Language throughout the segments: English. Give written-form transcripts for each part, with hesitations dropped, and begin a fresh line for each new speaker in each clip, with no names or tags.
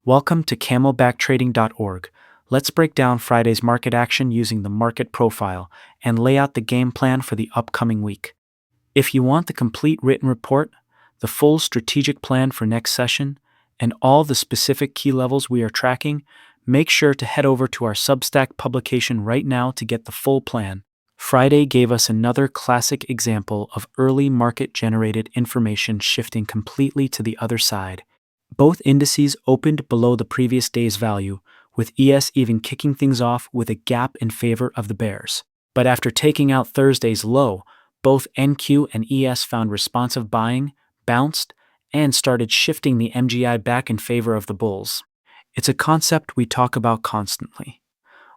Welcome to camelbacktrading.org. Let's break down Friday's market action using the market profile and lay out the game plan for the upcoming week. If you want the complete written report, the full strategic plan for next session, and all the specific key levels we are tracking, make sure to head over to our Substack publication right now to get the full plan. Friday gave us another classic example of early market-generated information shifting completely to the other side. Both indices opened below the previous day's value, with ES even kicking things off with a gap in favor of the bears. But after taking out Thursday's low, both NQ and ES found responsive buying, bounced, and started shifting the MGI back in favor of the bulls. It's a concept we talk about constantly.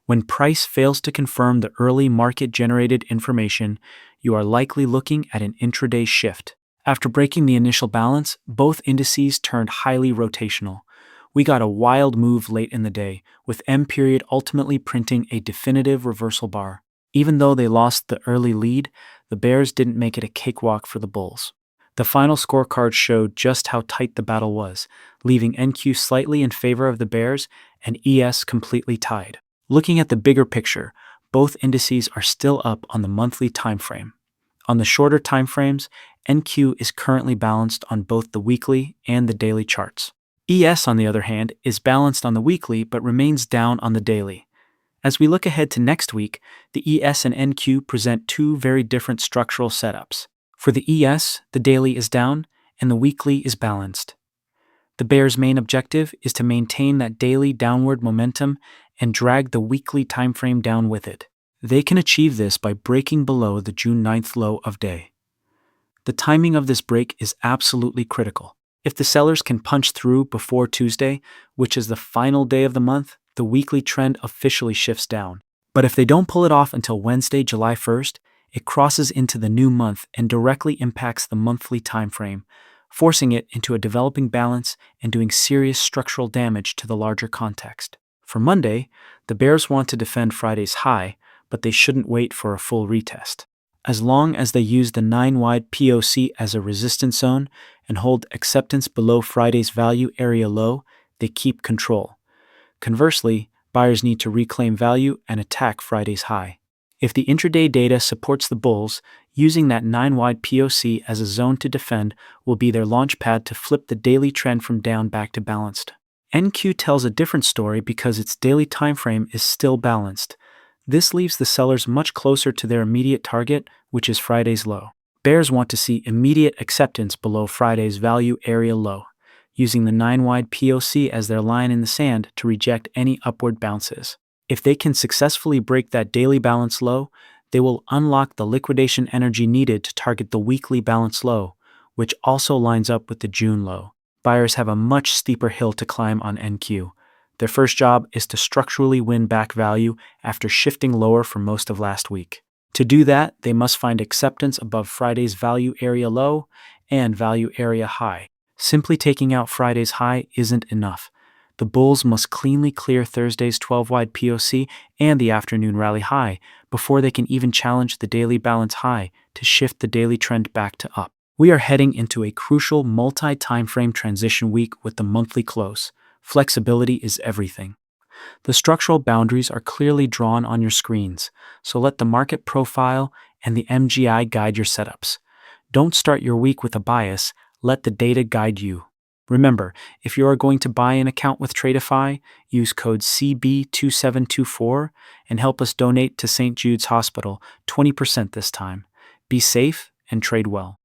When price fails to confirm the early market-generated information, you are likely looking at an intraday shift. After breaking the initial balance, both indices turned highly rotational. We got a wild move late in the day, with M period ultimately printing a definitive reversal bar. Even though they lost the early lead, the bears didn't make it a cakewalk for the bulls. The final scorecard showed just how tight the battle was, leaving NQ slightly in favor of the bears and ES completely tied. Looking at the bigger picture, both indices are still up on the monthly time frame. On the shorter time frames, NQ is currently balanced on both the weekly and the daily charts. ES, on the other hand, is balanced on the weekly but remains down on the daily. As we look ahead to next week, the ES and NQ present two very different structural setups. For the ES, the daily is down and the weekly is balanced. The bears' main objective is to maintain that daily downward momentum and drag the weekly timeframe down with it. They can achieve this by breaking below the June 9th low of day. The timing of this break is absolutely critical. If the sellers can punch through before Tuesday, which is the final day of the month, the weekly trend officially shifts down. But if they don't pull it off until Wednesday, July 1st, it crosses into the new month and directly impacts the monthly timeframe, forcing it into a developing balance and doing serious structural damage to the larger context. For Monday, the bears want to defend Friday's high, but they shouldn't wait for a full retest. As long as they use the 9-wide POC as a resistance zone and hold acceptance below Friday's value area low, they keep control. Conversely, buyers need to reclaim value and attack Friday's high. If the intraday data supports the bulls, using that 9-wide POC as a zone to defend will be their launchpad to flip the daily trend from down back to balanced. NQ tells a different story because its daily timeframe is still balanced. This leaves the sellers much closer to their immediate target, which is Friday's low. Bears want to see immediate acceptance below Friday's value area low, using the 9-wide POC as their line in the sand to reject any upward bounces. If they can successfully break that daily balance low, they will unlock the liquidation energy needed to target the weekly balance low, which also lines up with the June low. Buyers have a much steeper hill to climb on NQ. Their first job is to structurally win back value after shifting lower for most of last week. To do that, they must find acceptance above Friday's value area low and value area high. Simply taking out Friday's high isn't enough. The bulls must cleanly clear Thursday's 12-wide POC and the afternoon rally high before they can even challenge the daily balance high to shift the daily trend back to up. We are heading into a crucial multi-timeframe transition week with the monthly close. Flexibility is everything. The structural boundaries are clearly drawn on your screens, so let the market profile and the MGI guide your setups. Don't start your week with a bias, let the data guide you. Remember, if you are going to buy an account with Tradeify, use code CB2724 and help us donate to St. Jude's Hospital 20% this time. Be safe and trade well.